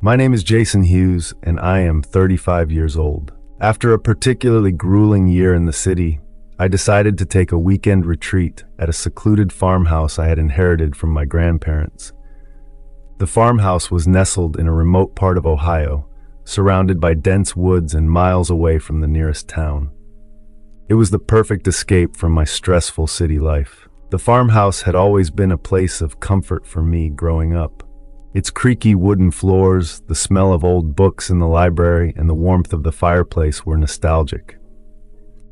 My name is Jason Hughes, and I am 35 years old. After a particularly grueling year in the city, I decided to take a weekend retreat at a secluded farmhouse I had inherited from my grandparents. The farmhouse was nestled in a remote part of Ohio, surrounded by dense woods and miles away from the nearest town. It was the perfect escape from my stressful city life. The farmhouse had always been a place of comfort for me growing up. Its creaky wooden floors, the smell of old books in the library, and the warmth of the fireplace were nostalgic.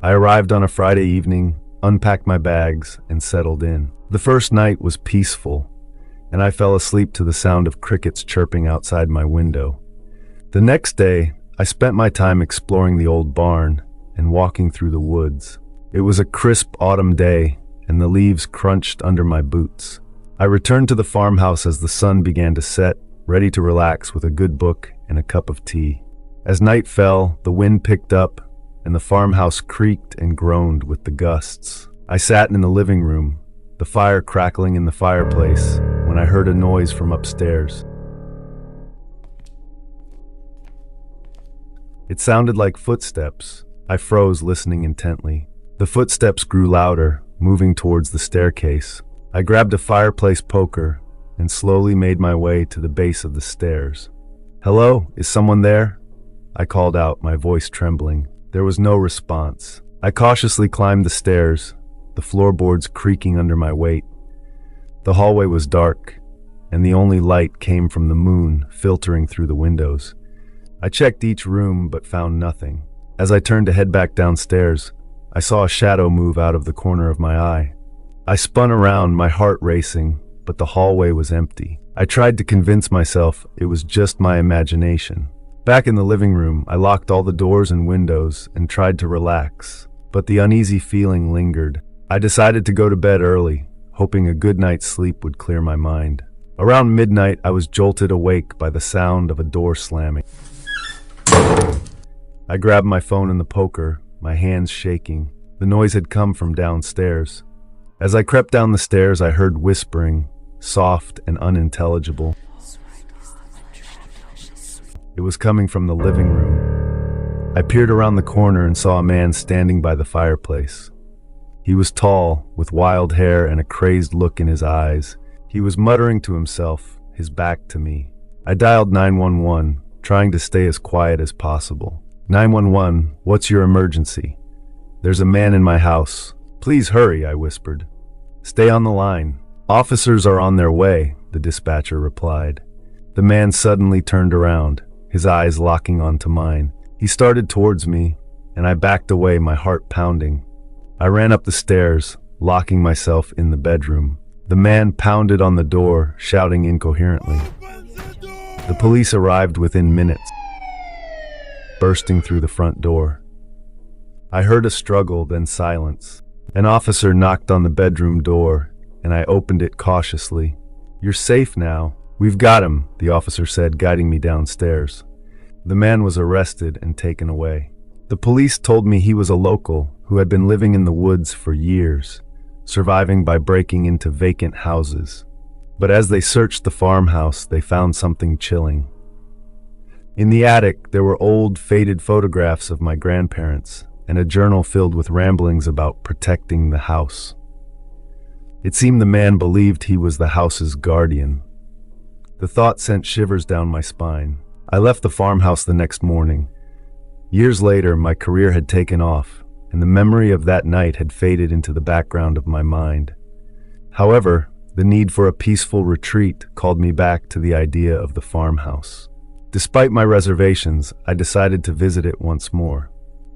I arrived on a Friday evening, unpacked my bags, and settled in. The first night was peaceful, and I fell asleep to the sound of crickets chirping outside my window. The next day, I spent my time exploring the old barn and walking through the woods. It was a crisp autumn day, and the leaves crunched under my boots. I returned to the farmhouse as the sun began to set, ready to relax with a good book and a cup of tea. As night fell, the wind picked up, and the farmhouse creaked and groaned with the gusts. I sat in the living room, the fire crackling in the fireplace, when I heard a noise from upstairs. It sounded like footsteps. I froze, listening intently. The footsteps grew louder, moving towards the staircase. I grabbed a fireplace poker and slowly made my way to the base of the stairs. "Hello, is someone there?" I called out, my voice trembling. There was no response. I cautiously climbed the stairs, the floorboards creaking under my weight. The hallway was dark, and the only light came from the moon filtering through the windows. I checked each room but found nothing. As I turned to head back downstairs, I saw a shadow move out of the corner of my eye. I spun around, my heart racing, but the hallway was empty. I tried to convince myself it was just my imagination. Back in the living room, I locked all the doors and windows and tried to relax, but the uneasy feeling lingered. I decided to go to bed early, hoping a good night's sleep would clear my mind. Around midnight, I was jolted awake by the sound of a door slamming. I grabbed my phone and the poker, my hands shaking. The noise had come from downstairs. As I crept down the stairs, I heard whispering, soft and unintelligible. It was coming from the living room. I peered around the corner and saw a man standing by the fireplace. He was tall, with wild hair and a crazed look in his eyes. He was muttering to himself, his back to me. I dialed 911, trying to stay as quiet as possible. 911, what's your emergency? There's a man in my house. Please hurry, I whispered. Stay on the line. Officers are on their way, the dispatcher replied. The man suddenly turned around, his eyes locking onto mine. He started towards me, and I backed away, my heart pounding. I ran up the stairs, locking myself in the bedroom. The man pounded on the door, shouting incoherently. The police arrived within minutes, bursting through the front door. I heard a struggle, then silence. An officer knocked on the bedroom door, and I opened it cautiously. "You're safe now. We've got him," the officer said, guiding me downstairs. The man was arrested and taken away. The police told me he was a local who had been living in the woods for years, surviving by breaking into vacant houses. But as they searched the farmhouse, they found something chilling. In the attic, there were old, faded photographs of my grandparents and a journal filled with ramblings about protecting the house. It seemed the man believed he was the house's guardian. The thought sent shivers down my spine. I left the farmhouse the next morning. Years later, my career had taken off, and the memory of that night had faded into the background of my mind. However, the need for a peaceful retreat called me back to the idea of the farmhouse. Despite my reservations, I decided to visit it once more.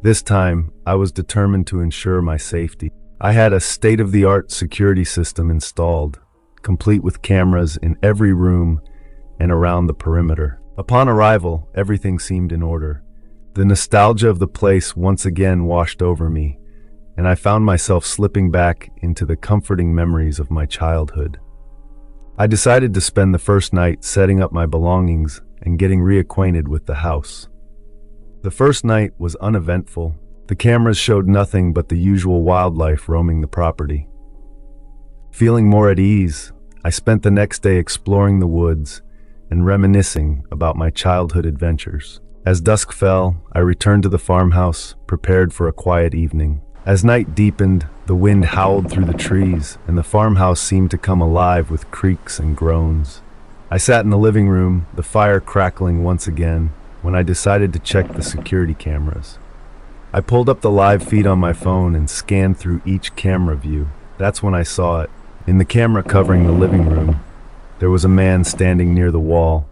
This time, I was determined to ensure my safety. I had a state-of-the-art security system installed, complete with cameras in every room and around the perimeter. Upon arrival, everything seemed in order. The nostalgia of the place once again washed over me, and I found myself slipping back into the comforting memories of my childhood. I decided to spend the first night setting up my belongings and getting reacquainted with the house. The first night was uneventful. The cameras showed nothing but the usual wildlife roaming the property. Feeling more at ease, I spent the next day exploring the woods and reminiscing about my childhood adventures. As dusk fell, I returned to the farmhouse, prepared for a quiet evening. As night deepened, the wind howled through the trees, and the farmhouse seemed to come alive with creaks and groans. I sat in the living room, the fire crackling once again, when I decided to check the security cameras. I pulled up the live feed on my phone and scanned through each camera view. That's when I saw it. In the camera covering the living room, there was a man standing near the wall,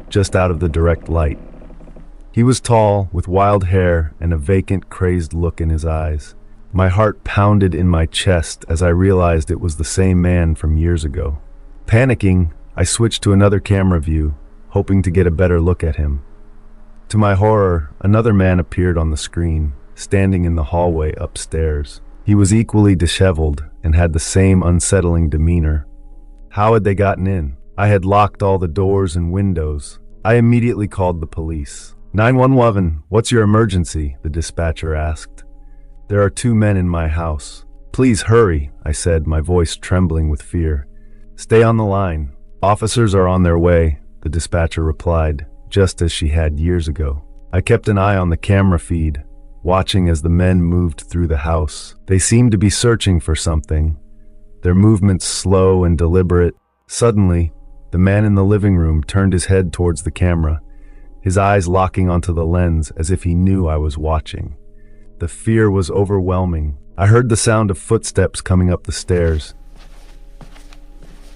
just out of the direct light. He was tall, with wild hair and a vacant, crazed look in his eyes. My heart pounded in my chest as I realized it was the same man from years ago. Panicking, I switched to another camera view, hoping to get a better look at him. To my horror, another man appeared on the screen, standing in the hallway upstairs. He was equally disheveled and had the same unsettling demeanor. How had they gotten in? I had locked all the doors and windows. I immediately called the police. 911, what's your emergency? The dispatcher asked. There are 2 men in my house. Please hurry, I said, my voice trembling with fear. Stay on the line. Officers are on their way, the dispatcher replied, just as she had years ago. I kept an eye on the camera feed, watching as the men moved through the house. They seemed to be searching for something, their movements slow and deliberate. Suddenly, the man in the living room turned his head towards the camera, his eyes locking onto the lens as if he knew I was watching. The fear was overwhelming. I heard the sound of footsteps coming up the stairs,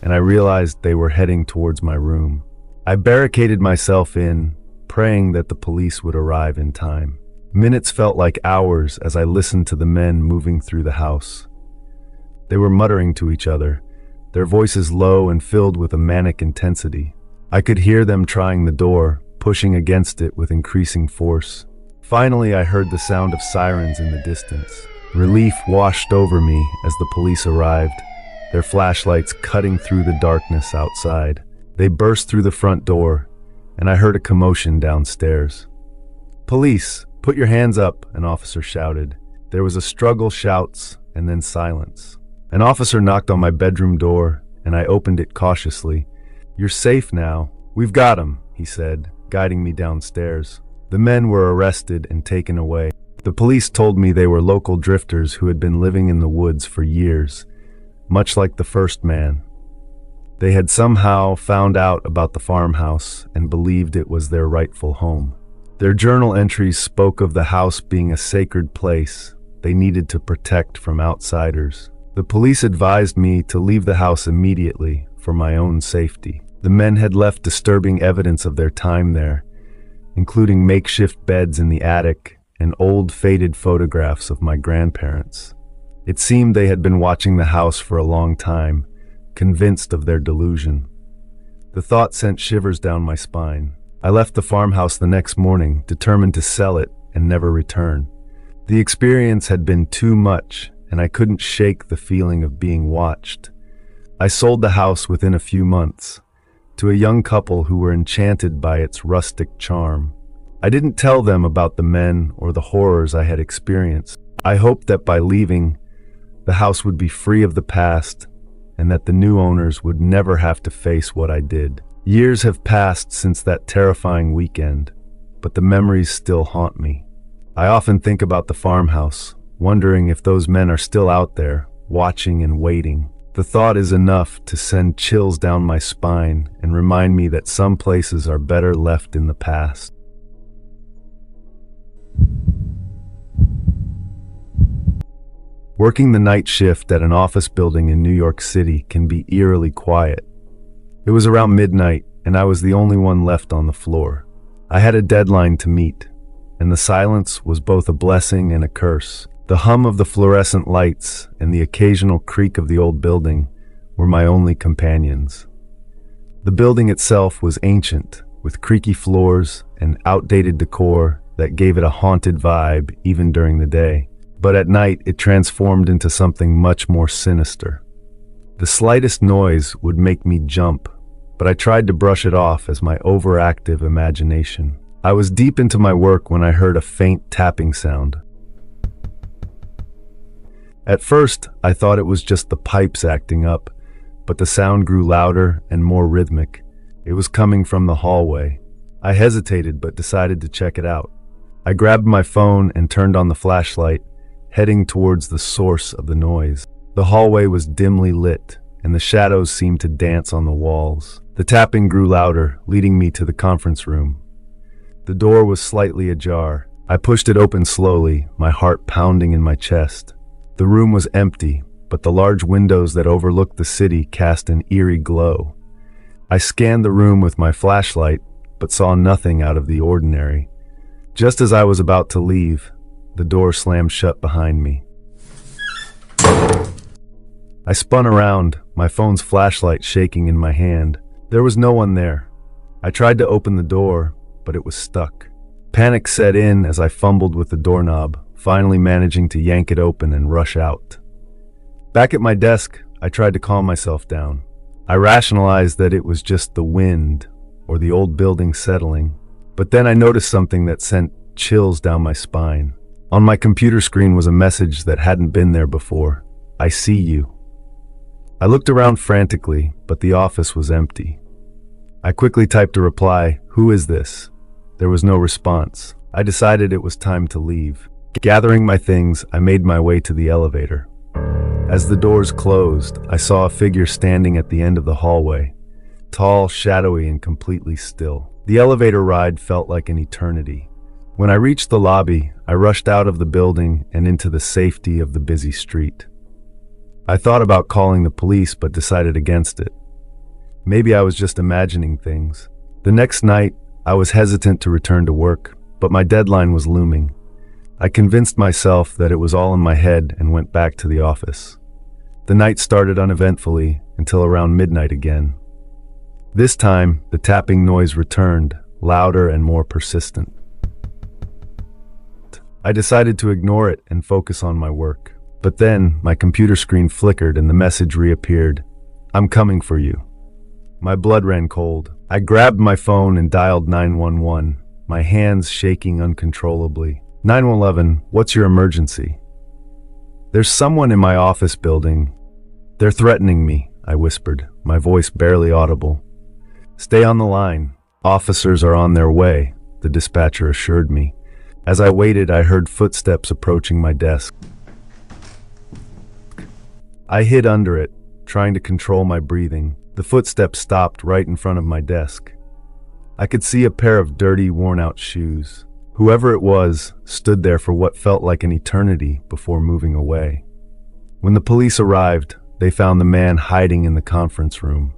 and I realized they were heading towards my room. I barricaded myself in, praying that the police would arrive in time. Minutes felt like hours as I listened to the men moving through the house. They were muttering to each other, their voices low and filled with a manic intensity. I could hear them trying the door, pushing against it with increasing force. Finally, I heard the sound of sirens in the distance. Relief washed over me as the police arrived, their flashlights cutting through the darkness outside. They burst through the front door, and I heard a commotion downstairs. "Police, put your hands up," an officer shouted. There was a struggle, shouts, and then silence. An officer knocked on my bedroom door, and I opened it cautiously. "You're safe now. We've got him," he said, guiding me downstairs. The men were arrested and taken away. The police told me they were local drifters who had been living in the woods for years, much like the first man. They had somehow found out about the farmhouse and believed it was their rightful home. Their journal entries spoke of the house being a sacred place they needed to protect from outsiders. The police advised me to leave the house immediately for my own safety. The men had left disturbing evidence of their time there, including makeshift beds in the attic and old faded photographs of my grandparents. It seemed they had been watching the house for a long time, convinced of their delusion. The thought sent shivers down my spine. I left the farmhouse the next morning, determined to sell it and never return. The experience had been too much, and I couldn't shake the feeling of being watched. I sold the house within a few months, to a young couple who were enchanted by its rustic charm. I didn't tell them about the men or the horrors I had experienced. I hoped that by leaving, the house would be free of the past and that the new owners would never have to face what I did. Years have passed since that terrifying weekend, but the memories still haunt me. I often think about the farmhouse, wondering if those men are still out there, watching and waiting. The thought is enough to send chills down my spine and remind me that some places are better left in the past. Working the night shift at an office building in New York City can be eerily quiet. It was around midnight, and I was the only one left on the floor. I had a deadline to meet, and the silence was both a blessing and a curse. The hum of the fluorescent lights and the occasional creak of the old building were my only companions. The building itself was ancient, with creaky floors and outdated decor that gave it a haunted vibe even during the day. But at night, it transformed into something much more sinister. The slightest noise would make me jump, but I tried to brush it off as my overactive imagination. I was deep into my work when I heard a faint tapping sound. At first, I thought it was just the pipes acting up, but the sound grew louder and more rhythmic. It was coming from the hallway. I hesitated but decided to check it out. I grabbed my phone and turned on the flashlight, heading towards the source of the noise. The hallway was dimly lit, and the shadows seemed to dance on the walls. The tapping grew louder, leading me to the conference room. The door was slightly ajar. I pushed it open slowly, my heart pounding in my chest. The room was empty, but the large windows that overlooked the city cast an eerie glow. I scanned the room with my flashlight, but saw nothing out of the ordinary. Just as I was about to leave, the door slammed shut behind me. I spun around, my phone's flashlight shaking in my hand. There was no one there. I tried to open the door, but it was stuck. Panic set in as I fumbled with the doorknob, finally managing to yank it open and rush out. Back at my desk, I tried to calm myself down. I rationalized that it was just the wind or the old building settling, but then I noticed something that sent chills down my spine. On my computer screen was a message that hadn't been there before. I see you. I looked around frantically, but the office was empty. I quickly typed a reply, "Who is this?" There was no response. I decided it was time to leave. Gathering my things, I made my way to the elevator. As the doors closed, I saw a figure standing at the end of the hallway, tall, shadowy, and completely still. The elevator ride felt like an eternity. When I reached the lobby, I rushed out of the building and into the safety of the busy street. I thought about calling the police, but decided against it. Maybe I was just imagining things. The next night, I was hesitant to return to work, but my deadline was looming. I convinced myself that it was all in my head and went back to the office. The night started uneventfully until around midnight again. This time, the tapping noise returned, louder and more persistent. I decided to ignore it and focus on my work. But then, my computer screen flickered and the message reappeared. "I'm coming for you." My blood ran cold. I grabbed my phone and dialed 911, my hands shaking uncontrollably. 911, what's your emergency? There's someone in my office building. They're threatening me, I whispered, my voice barely audible. Stay on the line. Officers are on their way, the dispatcher assured me. As I waited, I heard footsteps approaching my desk. I hid under it, trying to control my breathing. The footsteps stopped right in front of my desk. I could see a pair of dirty, worn-out shoes. Whoever it was stood there for what felt like an eternity before moving away. When the police arrived, they found the man hiding in the conference room.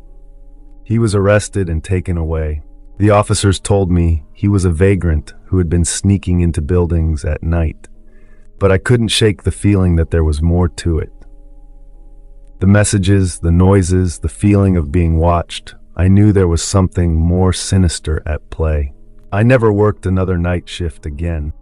He was arrested and taken away. The officers told me he was a vagrant who had been sneaking into buildings at night, but I couldn't shake the feeling that there was more to it. The messages, the noises, the feeling of being watched, I knew there was something more sinister at play. I never worked another night shift again.